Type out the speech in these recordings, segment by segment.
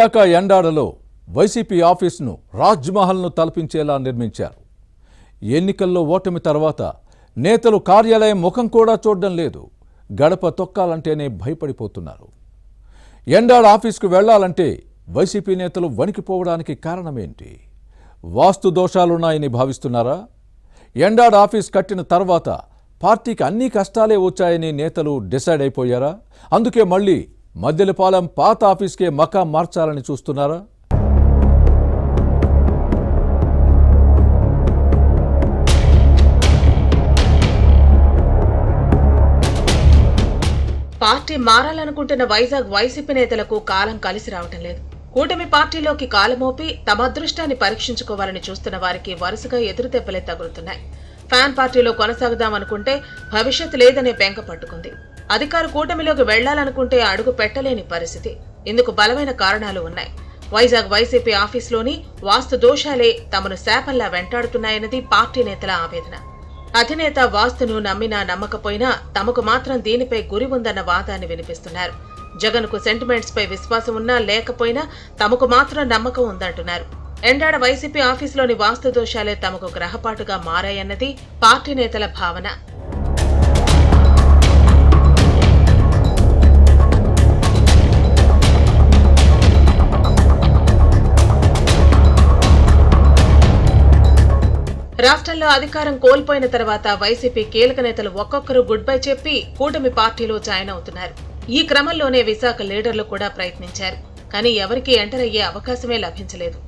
Visakha ఎండాడలో YCP ఆఫీసును రాజ్మహల్ను తలపించేలా నిర్మించారు. ఎన్నికల్లో ఓటమి తర్వాత నేతలు కార్యాలయం ముఖం కూడా చూడడం లేదు. గడప తొక్కాలంటేనే భయపడిపోతున్నారు. ఎండాడ ఆఫీసుకు వెళ్లాలంటే వైసీపీ నేతలు వణికిపోవడానికి కారణమేంటి? వాస్తు దోషాలున్నాయని భావిస్తున్నారా? ఎండాడ ఆఫీస్ కట్టిన తర్వాత పార్టీకి అన్ని కష్టాలే వచ్చాయని నేతలు డిసైడ్ అయిపోయారా? అందుకే మళ్ళీ మద్దెలపాలెం పాత ఆఫీస్కే మకాం మార్చాలని చూస్తున్నారా? పార్టీ మారాలనుకుంటున్న వైజాగ్ వైసీపీ నేతలకు కాలం కలిసి రావటం లేదు. కూటమి పార్టీలోకి కాలమోపి తమ అదృష్టాన్ని పరీక్షించుకోవాలని చూస్తున్న వారికి వరుసగా ఎదురుదెబ్బలే తగులుతున్నాయి. ఫ్యాన్ పార్టీలో కొనసాగుదామనుకుంటే భవిష్యత్ లేదనే బెంక పట్టుకుంది. అధికార కూటమిలోకి వెళ్లాలనుకుంటే అడుగు పెట్టలేని పరిస్థితి. ఇందుకు బలమైన కారణాలు ఉన్నాయి. వైజాగ్ వైసీపీ ఆఫీసులోని వాస్తు దోషాలే తమను శాపంలా వెంటాడుతున్నాయన్నది పార్టీ నేతల ఆవేదన. అధినేత వాస్తును నమ్మినా నమ్మకపోయినా తమకు మాత్రం దీనిపై గురి ఉందన్న వాదాన్ని వినిపిస్తున్నారు. జగన్ కు సెంటిమెంట్స్ పై విశ్వాసం ఉన్నా లేకపోయినా తమకు మాత్రం నమ్మకం ఉందంటున్నారు. ఎండాడ వైసీపీ ఆఫీసులోని వాస్తు దోషాలే తమకు గ్రహపాటుగా మారాయన్నది పార్టీ నేతల భావన. రాష్ట్రంలో అధికారం కోల్పోయిన తర్వాత వైసీపీ కీలక నేతలు ఒక్కొక్కరు గుడ్ బై చెప్పి కూటమి పార్టీలో జాయిన్ అవుతున్నారు. ఈ క్రమంలోనే విశాఖ లీడర్లు కూడా ప్రయత్నించారు. కానీ ఎవరికీ ఎంటర్ అయ్యే అవకాశమే లభించలేదు.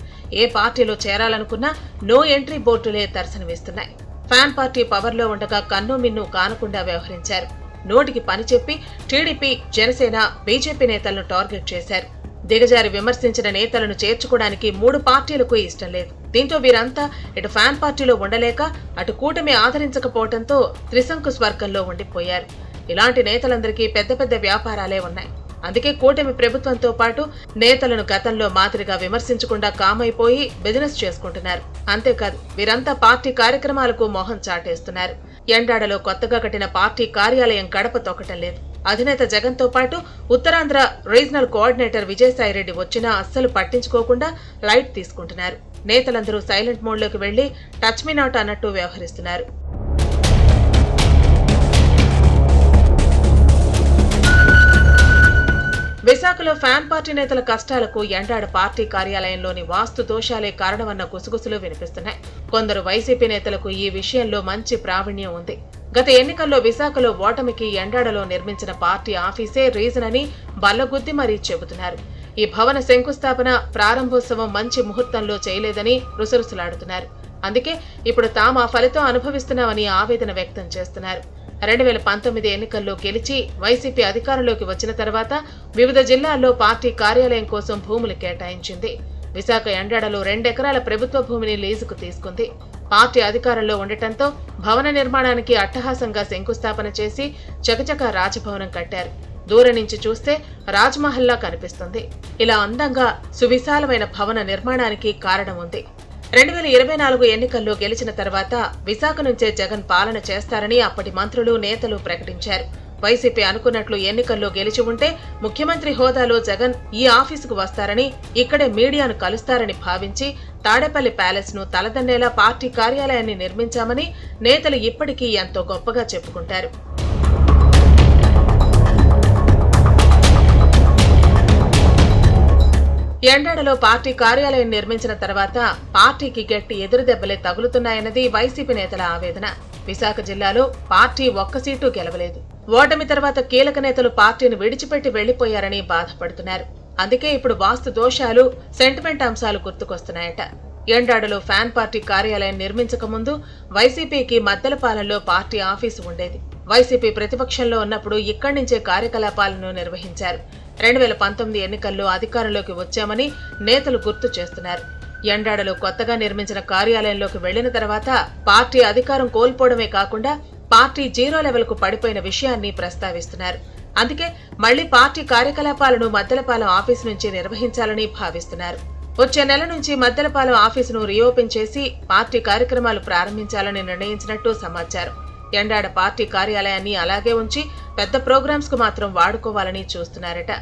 ఏ పార్టీలో చేరాలనుకున్నా నో ఎంట్రీ బోర్డులే దర్శనమిస్తున్నాయి. ఫ్యాన్ పార్టీ పవర్లో ఉండగా కన్ను మిన్ను కానకుండా వ్యవహరించారు. నోటికి పని చెప్పి టీడీపీ, జనసేన, బీజేపీ నేతలను టార్గెట్ చేశారు. దిగజారి విమర్శించిన నేతలను చేర్చుకోవడానికి 3 పార్టీలకు ఇష్టం లేదు. దీంతో వీరంతా ఇటు ఫ్యాన్ పార్టీలో ఉండలేక అటు కూటమి ఆదరించకపోవడంతో త్రిశంకు స్వర్గంలో ఉండిపోయారు. ఇలాంటి నేతలందరికీ పెద్ద పెద్ద వ్యాపారాలే ఉన్నాయి. అందుకే కూటమి ప్రభుత్వంతో పాటు నేతలను గతంలో మాదిరిగా విమర్శించకుండా కామైపోయి బిజినెస్ చేసుకుంటున్నారు. అంతేకాదు వీరంతా పార్టీ కార్యక్రమాలకు మొహం చాటేస్తున్నారు. ఎండాడలో కొత్తగా కట్టిన పార్టీ కార్యాలయం గడప తొక్కటం లేదు. అధినేత జగన్ తో పాటు ఉత్తరాంధ్ర రీజనల్ కోఆర్డినేటర్ విజయసాయిరెడ్డి వచ్చినా అస్సలు పట్టించుకోకుండా లైట్ తీసుకుంటున్నారు. నేతలందరూ సైలెంట్ మోడ్లోకి వెళ్లి టచ్ మీ నాట్ అన్నట్టు వ్యవహరిస్తున్నారు. విశాఖలో ఫ్యాన్ పార్టీ నేతల కష్టాలకు ఎండాడ పార్టీ కార్యాలయంలోని వాస్తు దోషాలే కారణమన్న గుసగుసలు వినిపిస్తున్నాయి. కొందరు వైసీపీ నేతలకు ఈ విషయంలో మంచి ప్రావీణ్యం ఉంది. గత ఎన్నికల్లో విశాఖలో ఓటమికి ఎండాడలో నిర్మించిన పార్టీ ఆఫీసే రీజన్ అని బల్లగుద్ది మరీ చెబుతున్నారు. ఈ భవన శంకుస్థాపన, ప్రారంభోత్సవం మంచి ముహూర్తంలో చేయలేదని రుసరుసలాడుతున్నారు. అందుకే ఇప్పుడు తాము ఆ ఫలితం అనుభవిస్తున్నామని ఆవేదన వ్యక్తం చేస్తున్నారు. 2019 ఎన్నికల్లో గెలిచి వైసీపీ అధికారంలోకి వచ్చిన తర్వాత వివిధ జిల్లాల్లో పార్టీ కార్యాలయం కోసం భూములు కేటాయించింది. విశాఖ ఎండాడలో 2 ఎకరాల ప్రభుత్వ భూమిని లీజుకు తీసుకుంది. పార్టీ అధికారంలో ఉండటంతో భవన నిర్మాణానికి అట్టహాసంగా శంకుస్థాపన చేసి చకచకా రాజభవనం కట్టారు. దూరం నుంచి చూస్తే రాజ్మహల్లా కనిపిస్తుంది. ఇలా అందంగా సువిశాలమైన భవన నిర్మాణానికి కారణం ఉంది. 2024 ఎన్నికల్లో గెలిచిన తర్వాత విశాఖ నుంచే జగన్ పాలన చేస్తారని అప్పటి మంత్రులు, నేతలు ప్రకటించారు. వైసీపీ అనుకున్నట్లు ఎన్నికల్లో గెలిచి ఉంటే ముఖ్యమంత్రి హోదాలో జగన్ ఈ ఆఫీసుకు వస్తారని, ఇక్కడే మీడియాను కలుస్తారని భావించి తాడేపల్లి ప్యాలెస్ ను తలదన్నేలా పార్టీ కార్యాలయాన్ని నిర్మించామని నేతలు ఇప్పటికీ ఎంతో గొప్పగా చెప్పుకుంటారు. ఎండాడలో పార్టీ కార్యాలయం నిర్మించిన తర్వాత పార్టీకి గట్టి ఎదురుదెబ్బలే తగులుతున్నాయన్నది వైసీపీ నేతల ఆవేదన. విశాఖ జిల్లాలో పార్టీ ఒక్క సీటు గెలవలేదు. ఓటమి తర్వాత కీలక నేతలు పార్టీని విడిచిపెట్టి వెళ్లిపోయారని బాధపడుతున్నారు. అందుకే ఇప్పుడు వాస్తు దోషాలు, సెంటిమెంట్ అంశాలు గుర్తుకొస్తున్నాయట. ఎండాడలో ఫ్యాన్ పార్టీ కార్యాలయం నిర్మించక ముందు వైసీపీకి మద్దెలపాలెంలో పార్టీ ఆఫీసు ఉండేది. వైసీపీ ప్రతిపక్షంలో ఉన్నప్పుడు ఇక్కడి నుంచే కార్యకలాపాలను నిర్వహించారు. 2019 ఎన్నికల్లో అధికారంలోకి వచ్చామని నేతలు గుర్తు చేస్తున్నారు. ఎండాడలో కొత్తగా నిర్మించిన కార్యాలయంలోకి వెళ్లిన తర్వాత పార్టీ అధికారం కోల్పోవడమే కాకుండా పార్టీ 0 లెవెల్కు పడిపోయిన విషయాన్ని ప్రస్తావిస్తున్నారు. అందుకే మళ్లీ పార్టీ కార్యకలాపాలను మద్దెలపాలెం ఆఫీసు నుంచి నిర్వహించాలని భావిస్తున్నారు. వచ్చే నెల నుంచి మద్దెలపాలెం ఆఫీసును రీఓపెన్ చేసి పార్టీ కార్యక్రమాలు ప్రారంభించాలని నిర్ణయించినట్టు సమాచారం. ఎండాడ పార్టీ కార్యాలయాన్ని అలాగే ఉంచి పెద్ద ప్రోగ్రామ్స్ కు మాత్రం వాడుకోవాలని చూస్తున్నారట.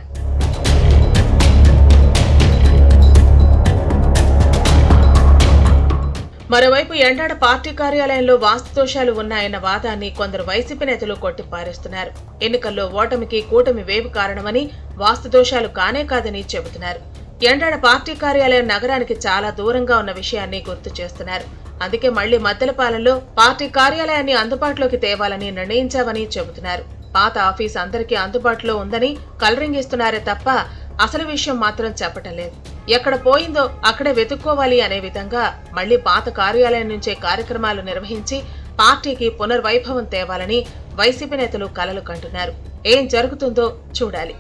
మరోవైపు ఎండాడ పార్టీ కార్యాలయంలో వాస్తుదోషాలు ఉన్నాయన్న వాదాన్ని కొందరు వైసీపీ నేతలు కొట్టిపారేస్తున్నారు. ఎన్నికల్లో ఓటమికి కూటమి వేవ్ కారణమని, వాస్తుదోషాలు కానే కాదని చెబుతున్నారు. ఎండాడ పార్టీ కార్యాలయం నగరానికి చాలా దూరంగా ఉన్న విషయాన్ని గుర్తు చేస్తున్నారు. అందుకే మళ్లీ మద్దెలపాలెంలో పార్టీ కార్యాలయాన్ని అందుబాటులోకి తేవాలని నిర్ణయించామని చెబుతున్నారు. పాత ఆఫీస్ అందరికీ అందుబాటులో ఉందని కలరింగ్ ఇస్తున్నారే తప్ప అసలు విషయం మాత్రం చెప్పటం లేదు. ఎక్కడ పోయిందో అక్కడే వెతుక్కోవాలి అనే విధంగా మళ్లీ పాత కార్యాలయం నుంచే కార్యక్రమాలు నిర్వహించి పార్టీకి పునర్వైభవం తేవాలని వైసీపీ నేతలు కలలు కంటున్నారు. ఏం జరుగుతుందో చూడాలి.